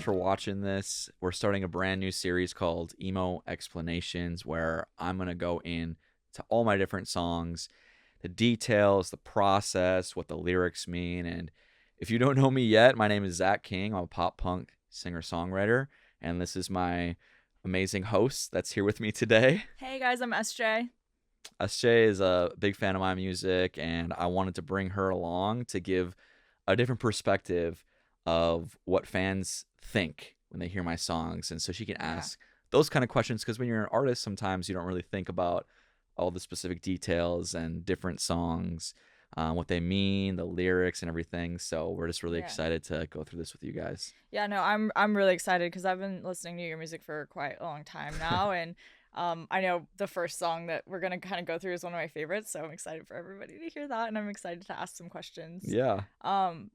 for watching this. We're starting a brand new series called Emo Explanations, where I'm going to go in to all my different songs, the details, the process, what the lyrics mean. And if you don't know me yet, my name is Zach King. I'm a pop punk singer-songwriter, and this is my amazing host that's here with me today. Hey guys, I'm SJ. SJ is a big fan of my music, and I wanted to bring her along to give a different perspective of what fans think when they hear my songs. And so she can ask those kind of questions, because when you're an artist, sometimes you don't really think about all the specific details and different songs, what they mean, the lyrics and everything. So we're just really excited to go through this with you guys. Yeah, no, I'm really excited because I've been listening to your music for quite a long time now, and I know the first song that we're gonna kind of go through is one of my favorites, so I'm excited for everybody to hear that, and I'm excited to ask some questions. Yeah.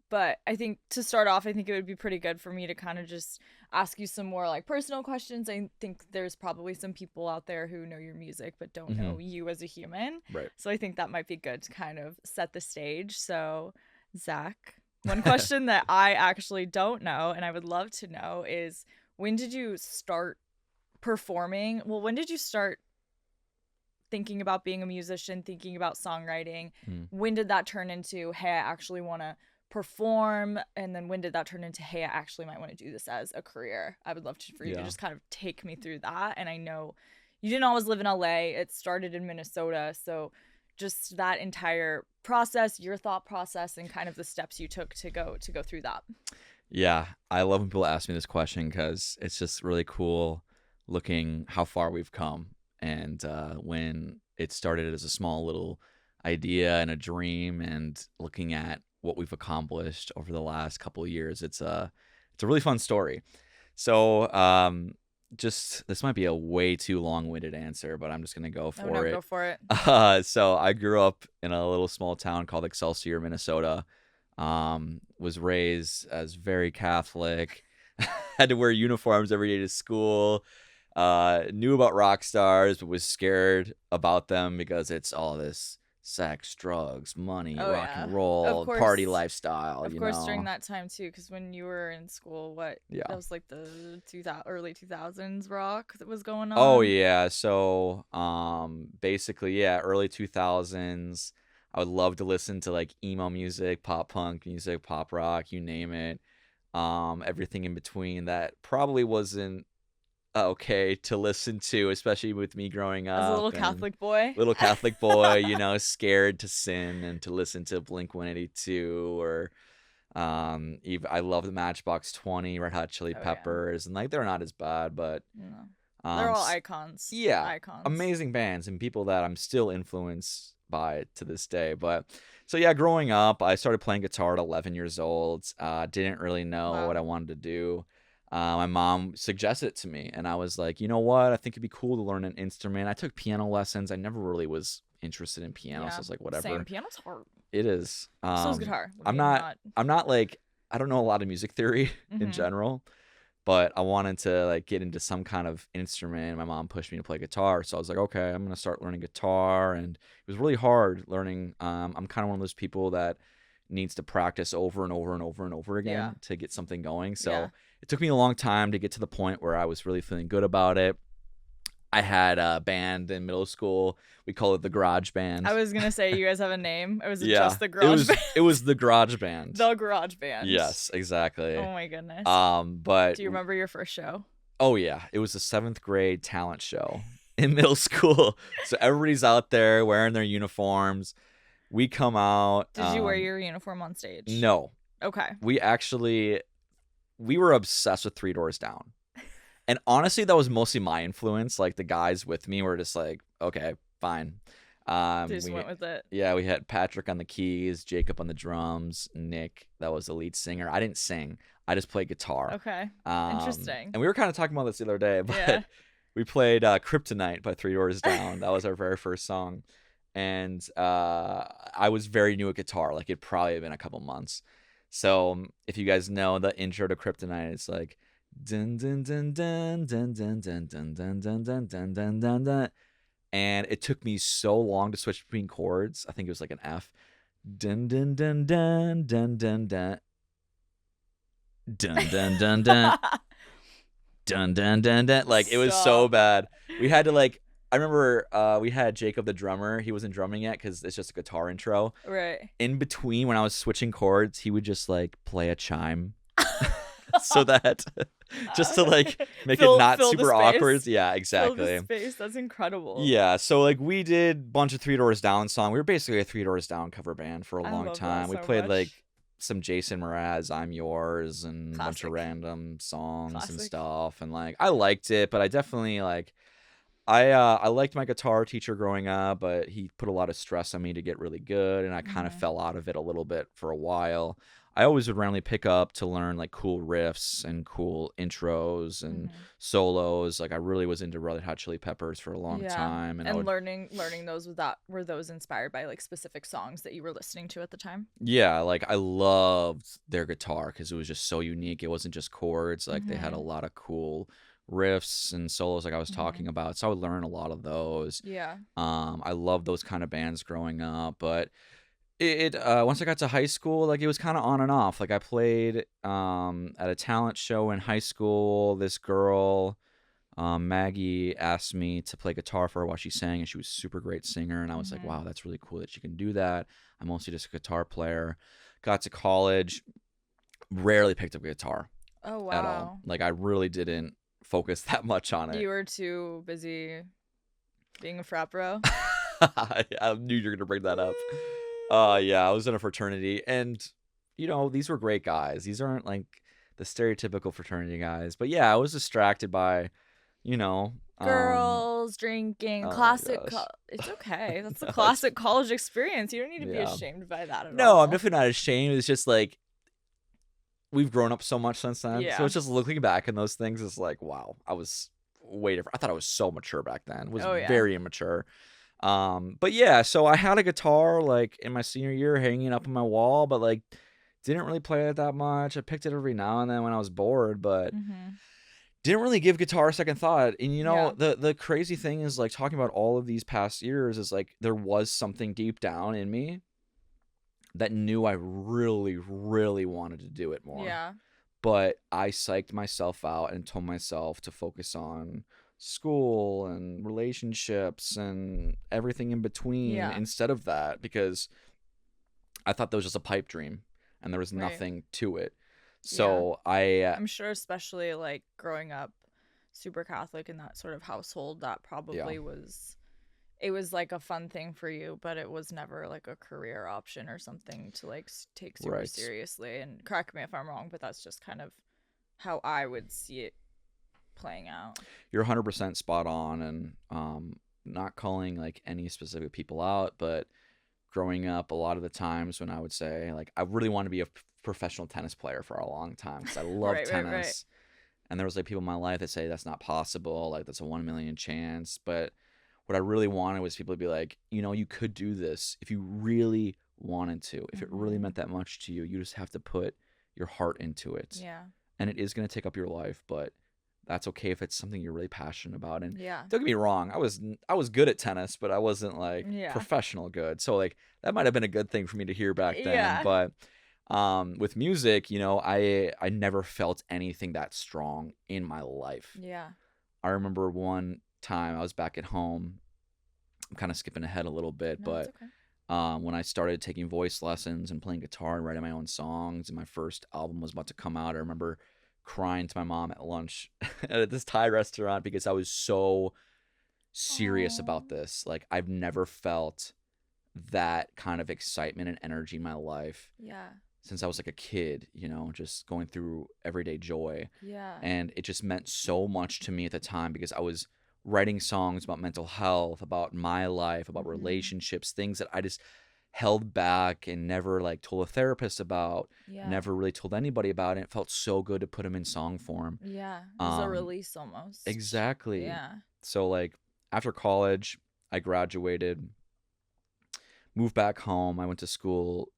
But I think to start off, I think it would be pretty good for me to kind of just ask you some more like personal questions. I think there's probably some people out there who know your music but don't know you as a human. Right. So I think that might be good to kind of set the stage. So, Zach, one question that I actually don't know and I would love to know is, when did you start performing? Well, when did you start thinking about being a musician, thinking about songwriting? When did that turn into, hey, I actually want to perform? And then when did that turn into, hey, I actually might want to do this as a career? I would love for you to just kind of take me through that. And I know you didn't always live in LA. It started in Minnesota. So just that entire process, your thought process, and kind of the steps you took to go through that. Yeah, I love when people ask me this question, because it's just really cool looking how far we've come. And when it started as a small little idea and a dream, and looking at what we've accomplished over the last couple of years, it's a really fun story. So just, this might be a way too long-winded answer, but I'm just gonna go for it. Go for it. So I grew up in a little small town called Excelsior, Minnesota. Was raised as very Catholic, had to wear uniforms every day to school, knew about rock stars, but was scared about them because it's all this sex, drugs, money, rock and roll, party lifestyle. Of course, during that time too, because when you were in school, that was like the early 2000s rock that was going on. Oh yeah, so basically, early 2000s. I would love to listen to like emo music, pop punk music, pop rock, you name it. Everything in between that probably wasn't okay to listen to, especially with me growing up. As a little Catholic boy. Little Catholic boy, scared to sin and to listen to Blink-182 or even, I love the Matchbox 20, Red Hot Chili Peppers, and like they're not as bad, but they're all icons. Yeah, icons. Amazing bands and people that I'm still influenced by to this day. But so growing up, I started playing guitar at 11 years old. Didn't really know what I wanted to do. My mom suggested it to me, and I was like, you know what, I think it'd be cool to learn an instrument. I took piano lessons. I never really was interested in piano, so I was like, whatever. Same. Piano's hard. It is. So is guitar. I'm not like, I don't know a lot of music theory in general, but I wanted to like get into some kind of instrument. My mom pushed me to play guitar, so I was like, okay, I'm gonna start learning guitar. And it was really hard learning. I'm kind of one of those people that needs to practice over and over and over and over again to get something going. So it took me a long time to get to the point where I was really feeling good about it. I had a band in middle school. We call it the Garage Band. I was going to say, you guys have a name? Or was it just the Garage Band? It was the Garage Band. The Garage Band. Yes, exactly. Oh my goodness. But do you remember your first show? Oh yeah, it was a 7th grade talent show in middle school. So everybody's out there wearing their uniforms. We come out. Did you wear your uniform on stage? No. Okay. We were obsessed with Three Doors Down. And honestly, that was mostly my influence. Like the guys with me were just like, okay, fine. They just went with it. Yeah, we had Patrick on the keys, Jacob on the drums, Nick, that was the lead singer. I didn't sing. I just played guitar. Okay. Interesting. And we were kind of talking about this the other day, but we played Kryptonite by Three Doors Down. That was our very first song. And I was very new at guitar. Like, it'd probably been a couple months. So if you guys know the intro to Kryptonite, it's like dun dun dun dun dun dun dun dun dun dun dun dun dun dun dun. And it took me so long to switch between chords. I think it was like an F. Dun dun dun dun dun dun dun. dun dun dun dun dun dun dun dun. Like it was so Stop. bad. We had to like. I remember we had Jacob the drummer. He wasn't drumming yet because it's just a guitar intro. Right. In between when I was switching chords, he would just like play a chime so that just to like make it not Fill the super awkward. space. Yeah, Fill the exactly. space. That's incredible. Yeah, so like we did a bunch of Three Doors Down song. We were basically a Three Doors Down cover band for a I long love that time. We so played like much. some Jason Mraz, I'm Yours, and a bunch of Classic. random songs and Classic. stuff. And like I liked it, but I definitely like I liked my guitar teacher growing up, but he put a lot of stress on me to get really good, and I kind of Mhm. fell out of it a little bit for a while. I always would randomly pick up to learn like cool riffs and cool intros and Mhm. solos. Like I really was into Red Hot Chili Peppers for a long Yeah. time, and I And would learning those with that, were those inspired by like specific songs that you were listening to at the time? yeah, like I loved their guitar because it was just so unique. It wasn't just chords; like they had a Mhm. lot of cool riffs and solos, like I was talking Mhm. about. So I would learn a lot of those. Yeah. I love those kind of bands growing up, but once I got to high school, like it was kind of on and off. Like I played at a talent show in high school. This girl, Maggie, asked me to play guitar for her while she sang, and she was a super great singer. And I was like, Mhm. wow, that's really cool that she can do that. I'm mostly just a guitar player. Got to college, rarely picked up a guitar Oh at all. wow. Like I really didn't focus that much on it. You were too busy being a frat bro. I knew you were gonna bring that up. Yeah, I was in a fraternity, and these were great guys. These aren't like the stereotypical fraternity guys, but yeah, I was distracted by, you know, um, Girls, drinking, oh my classic. gosh, It's okay. That's the no, it's classic college experience. You don't need to be yeah, ashamed by that at no, I'm all. definitely not ashamed. It's just like we've grown up so much since then, so Yeah. it's just looking back in those things is like, wow, I was way different. I thought I was so mature back then. Was Oh yeah. very immature. But yeah, so I had a guitar like in my senior year hanging up on my wall, but like didn't really play it that much. I picked it every now and then when I was bored, but Mhm. didn't really give guitar a second thought. And Yeah. the crazy thing is like talking about all of these past years is like there was something deep down in me that knew I really, really wanted to do it more. Yeah. But I psyched myself out and told myself to focus on school and relationships and everything in between Yeah. instead of that because I thought that was just a pipe dream and there was Right. nothing to it. Yeah. So I I'm sure, especially like growing up super Catholic in that sort of household, that yeah, probably was, it was like a fun thing for you, but it was never like a career option or something to like take super right. seriously. And correct me if I'm wrong, but that's just kind of how I would see it playing out. You're 100% spot on and not calling like any specific people out, but growing up a lot of the times when I would say like I really want to be a professional tennis player for a long time because I love Right, right, right. tennis. And there was like people in my life that say that's not possible, like that's a 1 million chance. But what I really wanted was people to be like, you could do this if you really wanted to. If it really Mm-hmm. meant that much to you, you just have to put your heart into it. Yeah. And it is going to take up your life, but that's okay if it's something you're really passionate about. And Yeah. don't get me wrong, I was good at tennis, but I wasn't like Yeah. professional good. So like that might have been a good thing for me to hear back then. Yeah. But with music, I never felt anything that strong in my life. Yeah. I remember one time I was back at home. I'm kind of skipping ahead a little bit, No, it's but okay. when I started taking voice lessons and playing guitar and writing my own songs, and my first album was about to come out, I remember crying to my mom at lunch at this Thai restaurant because I was so serious Oh. about this. Like, I've never felt that kind of excitement and energy in my life Yeah. since I was like a kid, just going through everyday joy. Yeah. And it just meant so much to me at the time because I was writing songs about mental health, about my life, about Mm-hmm. relationships, things that I just held back and never like told a therapist about, Yeah. never really told anybody about it. It felt so good to put them in song form. Yeah. It was a Um, release almost. exactly. Yeah. So like after college, I graduated, moved back home. I went to school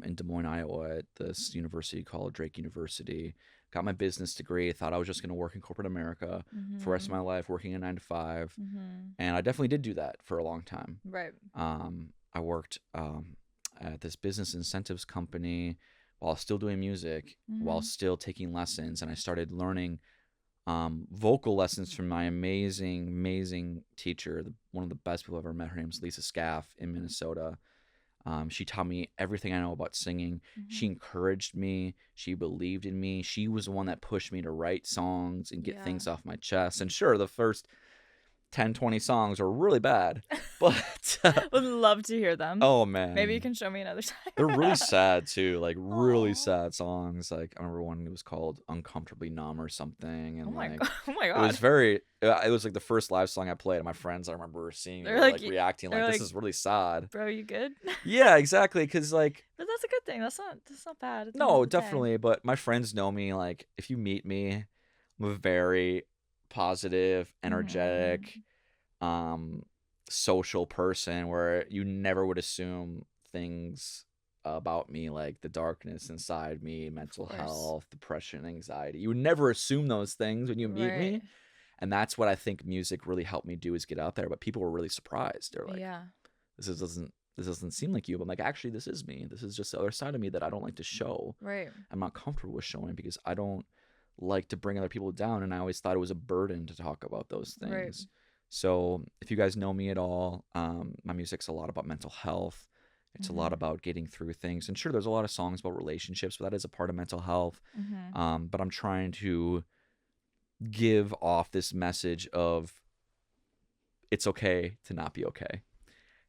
in Des Moines, Iowa, at this university called Drake University. Got my business degree. Thought I was just going to work in corporate America for the rest of Mm-hmm. my life, working a 9 to 5, Mm-hmm. and I definitely did do that for a long time. Right. I worked at this business incentives company while still doing music, while Mm-hmm. still taking lessons. And I started learning vocal lessons from my amazing, amazing teacher, one of the best people I've ever met. Her name's Lisa Scaff in Minnesota. She taught me everything I know about singing. She Mm-hmm. encouraged me. She believed in me. She was the one that pushed me to write songs and get Yeah. things off my chest. And sure, the first 10, 20 songs are really bad, but Would love to hear them. oh Maybe you man, can show me another they're really time. sad too, like really Oh. sad songs. Like I remember one, it was called "Uncomfortably Numb" or something, Oh and my like god. Oh my it was god. very. It was like the first live song I played, and my friends I remember seeing me They're were like like reacting they're like this like, is really sad. bro, you good? Yeah, exactly. Because like But that's a good thing. That's not bad at the end of no, the day. definitely. But my friends know me. Like if you meet me, I'm a very positive, energetic, Mm-hmm. um, social person where you never would assume things about me like the darkness inside me, Of mental course. health, depression, anxiety. You would never assume those things when you meet Right. me. And that's what I think music really helped me do is get out there. But people were really surprised. They're like, Yeah. this doesn't seem like you. But I'm like, actually, this is me. This is just the other side of me that I don't like to show. Right. I'm not comfortable with showing because I don't like to bring other people down. And I always thought it was a burden to talk about those Right. things. So if you guys know me at all, my music's a lot about mental health. It's a lot Mm-hmm. about getting through things. And sure, there's a lot of songs about relationships, but that is a part of mental health. Mm-hmm. But I'm trying to give off this message of it's okay to not be okay.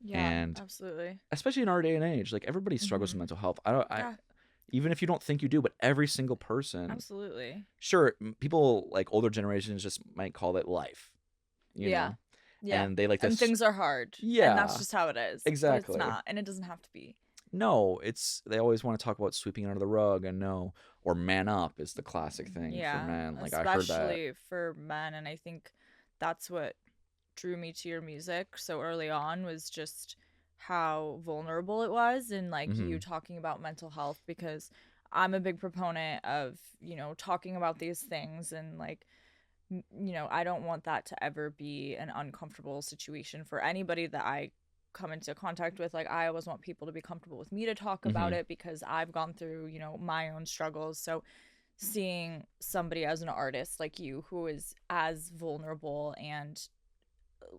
Yeah, And absolutely. especially in our day and age, like everybody struggles with Mm-hmm. mental health. I don't, I, Yeah, even if you don't think you do, but every single person, absolutely. sure, people like older generations just might call it life, you Yeah. know, Yeah. and they like And this. things are hard. And that's Yeah, just how it is. But it's exactly. not. And it doesn't have to be. No, it's they always want to talk about sweeping it under the rug and no, or man up is the classic thing for Yeah. men. Like I heard that. Especially for men. And I think that's what drew me to your music so early on was just how vulnerable it was and like you Hmm. talking about mental health because I'm a big proponent of, talking about these things and like I don't want that to ever be an uncomfortable situation for anybody that I come into contact with. Like, I always want people to be comfortable with me to talk about Hmm. it because I've gone through, my own struggles. So, seeing somebody as an artist like you who is as vulnerable and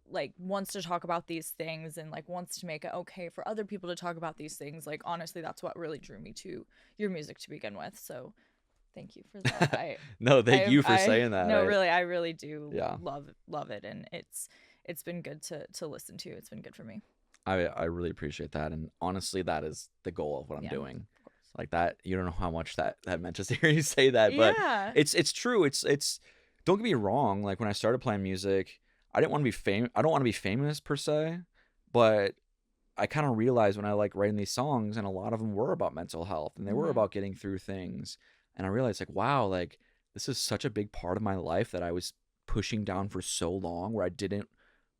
like wants to talk about these things and like wants to make it okay for other people to talk about these things, like, honestly, that's what really drew me to your music to begin with. So, thank you for that. No, thank you for I saying that. no, really, I really do Yeah, love it, and it's been good to listen to. It's been good for me. I really appreciate that, and honestly, that is the goal of what I'm Yeah, doing. of course. Like that, you don't know how much that meant to hear you say that, but Yeah. it's true. It's don't get me wrong. Like when I started playing music, I didn't want to be famous. I don't want to be famous per se, but I kind of realized when I like writing these songs, and a lot of them were about mental health, and they were Mhm. about getting through things, and I realized like, wow, like this is such a big part of my life that I was pushing down for so long, where I didn't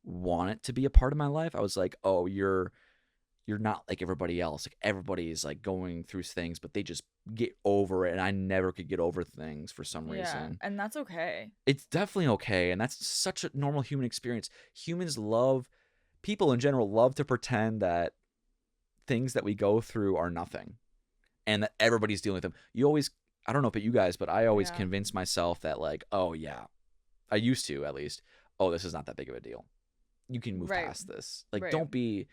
want it to be a part of my life. I was like, oh, you're not like everybody else. Like everybody is like going through things, but they just get over it. And I never could get over things for some Yeah, reason. and that's okay. It's definitely okay. And that's such a normal human experience. Humans love, people in general love to pretend that things that we go through are nothing and that everybody's dealing with them. You always, I don't know about you guys, but I always Yeah. convince myself that, like, oh, yeah, I used to at least, oh, this is not that big of a deal. You can move Right. past this. Like, Right. don't be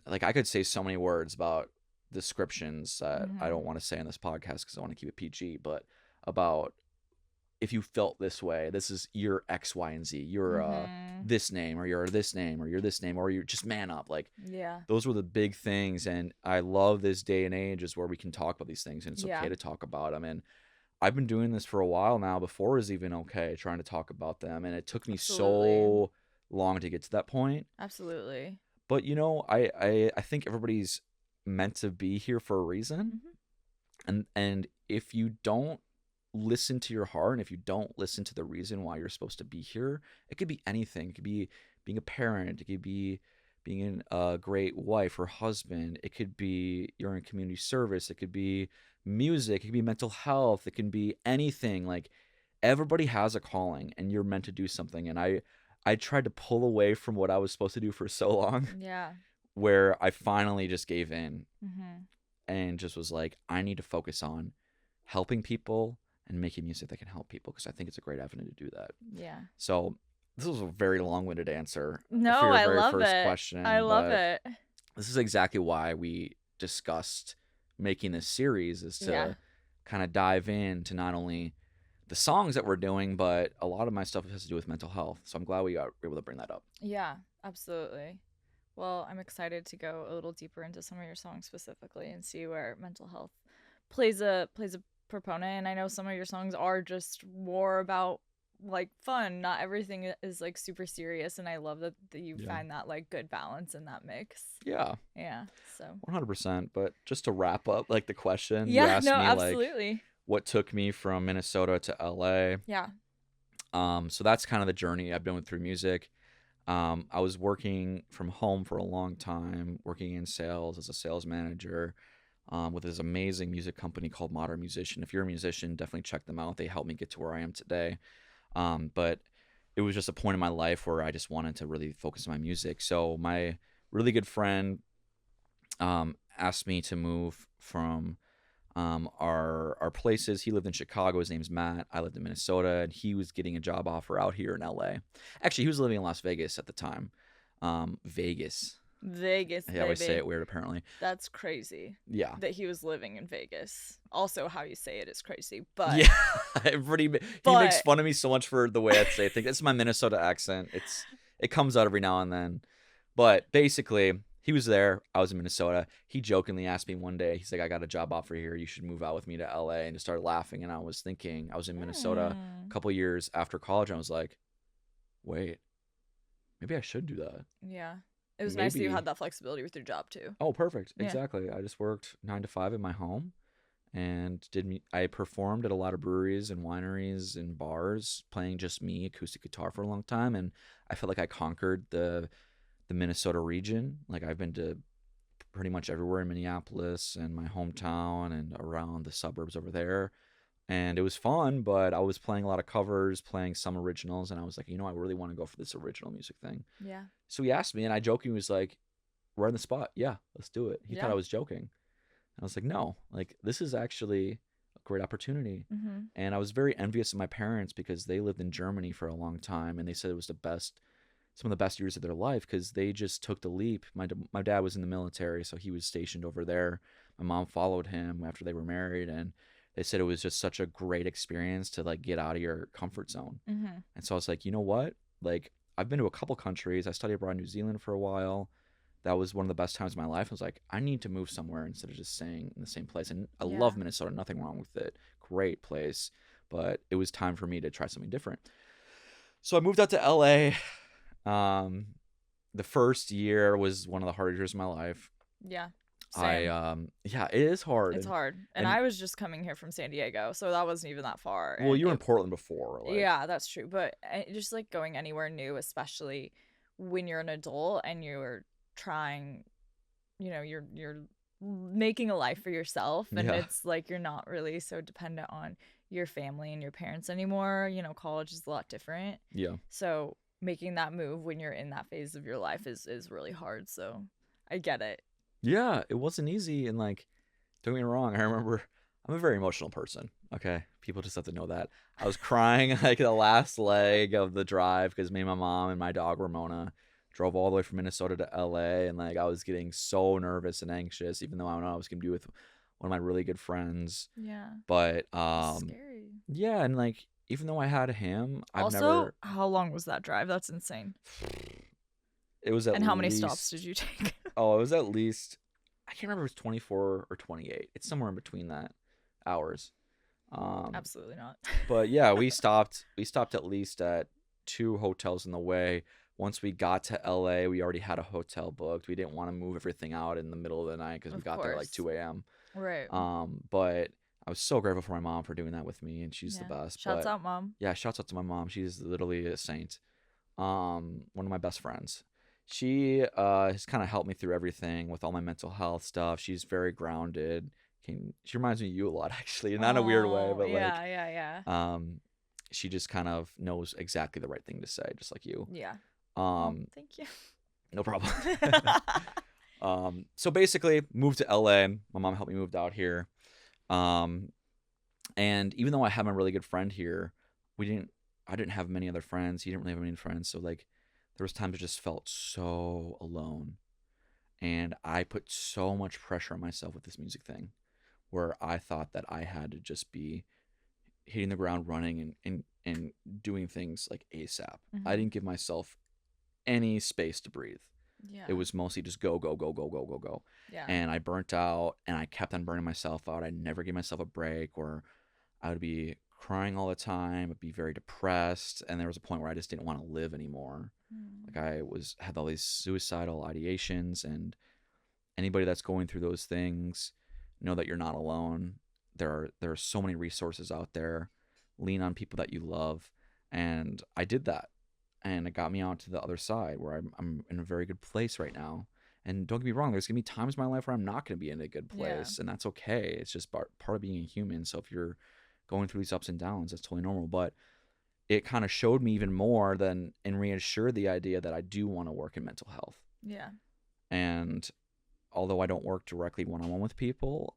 like I could say so many words about descriptions that I Mhm. don't want to say on this podcast because I want to keep it PG, but about if you felt this way, this is your X, Y, and Z. You're Mhm. this name, or you're this name, or you're this name, or you're just man up. Like Yeah. those were the big things, and I love this day and age is where we can talk about these things, and it's Yeah. okay to talk about them. And I've been doing this for a while now. Before it was even okay, trying to talk about them, and it took me Absolutely. so long to get to that point. Absolutely. But I think everybody's meant to be here for a reason. Mhm. And if you don't listen to your heart and if you don't listen to the reason why you're supposed to be here, it could be anything. It could be being a parent, it could be being a great wife or husband, it could be you're in community service, it could be music, it could be mental health, it can be anything. Like everybody has a calling and you're meant to do something. And I tried to pull away from what I was supposed to do for so long Yeah. where I finally just gave in. Mhm. and just was like, I need to focus on helping people and making music that can help people because I think it's a great avenue to do that. Yeah. So this was a very long-winded answer No, for your I very love first it. I question, love but it. this is exactly why we discussed making this series, is Yeah. to kind of dive into not only the songs that we're doing, but a lot of my stuff has to do with mental health. So I'm glad we were able to bring that up. Yeah, absolutely. Well, I'm excited to go a little deeper into some of your songs specifically and see where mental health plays a proponent. And I know some of your songs are just more about like fun. Not everything is like super serious, and I love that you Yeah. find that like good balance in that mix. Yeah. Yeah. So 100%. But just to wrap up, like the question, you yeah, asked no, me like absolutely. what took me from Minnesota to LA. Yeah. So that's kind of the journey I've been through music. I was working from home for a long time, working in sales as a sales manager with this amazing music company called Modern Musician. If you're a musician, definitely check them out. They helped me get to where I am today. But it was just a point in my life where I just wanted to really focus on my music. So my really good friend asked me to move from our places. He lived in Chicago. His name's Matt. I lived in Minnesota, and he was getting a job offer out here in LA. Actually, he was living in Las Vegas at the time. Vegas. Vegas, I always say baby. it weird, apparently. That's crazy. Yeah. That he was living in Vegas. Also, how you say it is crazy, but Yeah. He makes fun of me so much for the way I say things. It's my Minnesota accent. It comes out every now and then. But basically, he was there. I was in Minnesota. He jokingly asked me one day, he's like, I got a job offer here. You should move out with me to LA. And just started laughing. And I was thinking, I was in Minnesota a couple years after college. And I was like, wait, maybe I should do that. Yeah. It was nice that you had that flexibility with your job too. Oh, perfect. Yeah. Exactly. I just worked 9 to 5 in my home and I performed at a lot of breweries and wineries and bars playing just me acoustic guitar for a long time. And I felt like I conquered the Minnesota region. Like I've been to pretty much everywhere in Minneapolis and my hometown and around the suburbs over there. And it was fun, but I was playing a lot of covers, playing some originals, and I was like, I really want to go for this original music thing. Yeah. So he asked me, and I jokingly was like, we're on the spot. Yeah, let's do it. He Yeah. thought I was joking. And I was like, no, like this is actually a great opportunity. Mm-hmm. And I was very envious of my parents because they lived in Germany for a long time, and they said it was some of the best years of their life because they just took the leap. My dad was in the military, so he was stationed over there. My mom followed him after they were married, and they said it was just such a great experience to like get out of your comfort zone. Mm-hmm. And so I was like, you know what? Like I've been to a couple countries. I studied abroad in New Zealand for a while. That was one of the best times of my life. I was like, I need to move somewhere instead of just staying in the same place. And I love Minnesota. Nothing wrong with it. Great place. But it was time for me to try something different. So I moved out to LA. The first year was one of the hardest years of my life. Yeah. Same. Yeah, it is hard. It's hard. And I was just coming here from San Diego, so that wasn't even that far. Well, you were in Portland before. Yeah, that's true. But just like going anywhere new, especially when you're an adult and you're trying, you're making a life for yourself, and it's like you're not really so dependent on your family and your parents anymore. College is a lot different. Yeah. So making that move when you're in that phase of your life is really hard. So I get it. Yeah, it wasn't easy. And like, don't get me wrong, I remember I'm a very emotional person. Okay. People just have to know that. I was crying like the last leg of the drive because me and my mom and my dog Ramona drove all the way from Minnesota to LA. And like, I was getting so nervous and anxious, even though I don't know I was going to be with one of my really good friends. Yeah. But, scary. Yeah. And like, even though I had him, how long was that drive? That's insane. It was at And how many stops did you take? Oh, it was at least, I can't remember if it was 24 or 28. It's somewhere in between that hours. Absolutely not. But yeah, we stopped at least at 2 hotels in the way. Once we got to LA, we already had a hotel booked. We didn't want to move everything out in the middle of the night because we got there like 2 a.m. Right. But I was so grateful for my mom for doing that with me, and she's the best. Shouts out, Mom. Yeah, shouts out to my mom. She's literally a saint. One of my best friends. She has kind of helped me through everything with all my mental health stuff. She's very grounded. She reminds me of you a lot, actually, not in a weird way, but yeah. She just kind of knows exactly the right thing to say, just like you. Yeah. Thank you. No problem. So basically, moved to LA. My mom helped me move out here. Um, and even though I have a really good friend here, I didn't have many other friends. He didn't really have many friends. So like, there was times I just felt so alone, and I put so much pressure on myself with this music thing, where I thought that I had to just be hitting the ground running and doing things like ASAP. I Mm-hmm. didn't give myself any space to breathe. It Yeah. was mostly just go, go, go, go, go, go, go. Yeah. And I burnt out and I kept on burning myself out. I never gave myself a break, or I would be crying all the time. I'd be very depressed. And there was a point where I just didn't want to live anymore. Mm. Like had all these suicidal ideations, and anybody that's going through those things, know that you're not alone. There are so many resources out there. Lean on people that you love, and I did that, and it got me out to the other side where I'm in a very good place right now. And don't get me wrong, there's gonna be times in my life where I'm not gonna be in a good Yeah. place, and that's okay. It's just part of being a human. So if you're going through these ups and downs, that's totally normal. But it kind of showed me even more than and reassured the idea that I do want to work in mental health. Yeah. And although I don't work directly one on one with people,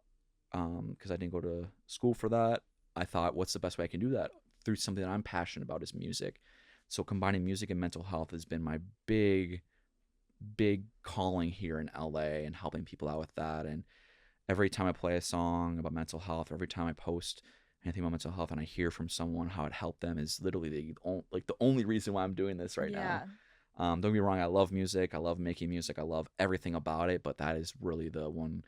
because I didn't go to school for that, I thought, what's the best way I can do that? Through something that I'm passionate about is music. So combining music and mental health has been my big, big calling here in LA, and helping people out with that. And every time I play a song about mental health, or every time I post anything about mental health and I hear from someone how it helped them, is literally the only reason why I'm doing this right now. Yeah. Don't get me wrong, I love music. I love making music. I love everything about it. But that is really the one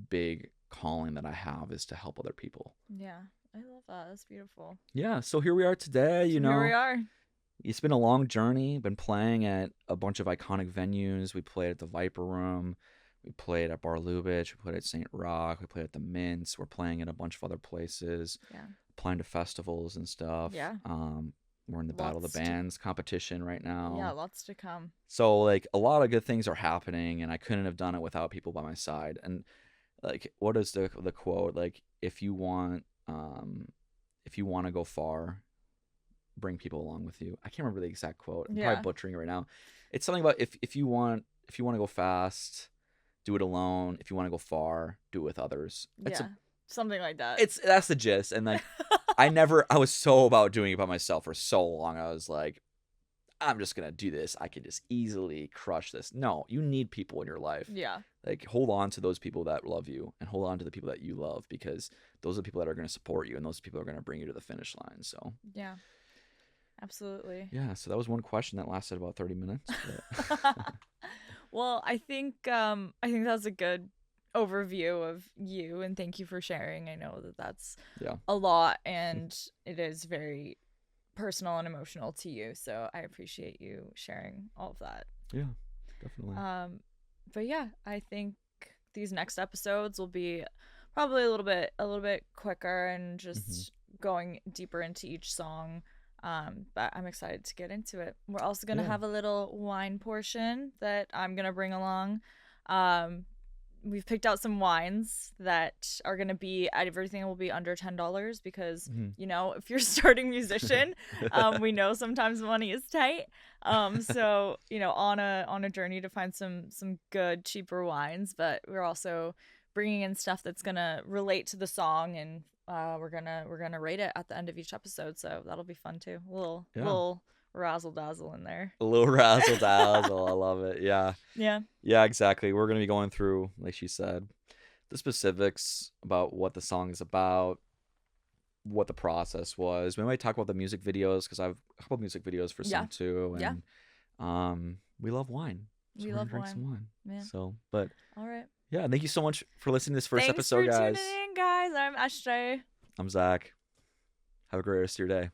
big calling that I have, is to help other people. Yeah. I love that. That's beautiful. Yeah. So here we are today. So here we are. It's been a long journey. Been playing at a bunch of iconic venues. We played at the Viper Room. We played at Bar Lubitsch. We played at St. Rock. We played at the Mints. We're playing at a bunch of other places. Yeah. Applying to festivals and stuff. Yeah. We're in the Battle of the Bands competition right now. Yeah, lots to come. So like a lot of good things are happening, and I couldn't have done it without people by my side. And like, what is the quote? Like, if you want to go far, bring people along with you. I can't remember the exact quote. I'm probably butchering it right now. It's something about if you want to go fast, do it alone. If you want to go far, do it with others. Something like that. That's the gist. And like, I was so about doing it by myself for so long. I was like, I'm just gonna do this. I could just easily crush this. No, you need people in your life. Yeah. Like, hold on to those people that love you, and hold on to the people that you love, because those are the people that are going to support you, and those people are going to bring you to the finish line. So yeah, absolutely. Yeah. So that was one question that lasted about 30 minutes. Well, I think that's a good overview of you, and thank you for sharing. I know that's a lot, and it is very personal and emotional to you, so I appreciate you sharing all of that. Yeah, definitely. But yeah, I think these next episodes will be probably a little bit quicker and just going deeper into each song. But I'm excited to get into it. We're also gonna have a little wine portion that I'm gonna bring along. We've picked out some wines that are going to be, everything will be under $10, because, you know, if you're a starting musician, we know sometimes money is tight. So, you know, on a journey to find some good, cheaper wines, but we're also bringing in stuff that's going to relate to the song, and we're going to rate it at the end of each episode. So that'll be fun too. Little razzle dazzle in there. A little razzle dazzle. I love it. Yeah. Yeah. Yeah, exactly. We're going to be going through, like she said, the specifics about what the song is about, what the process was. We might talk about the music videos, because I have a couple of music videos for some too. And we love wine. So we love wine. Some wine. Yeah. So, but all right. Yeah, thank you so much for listening to this first episode, guys. Thanks for tuning in, guys. I'm Ashtray. I'm Zach. Have a great rest of your day.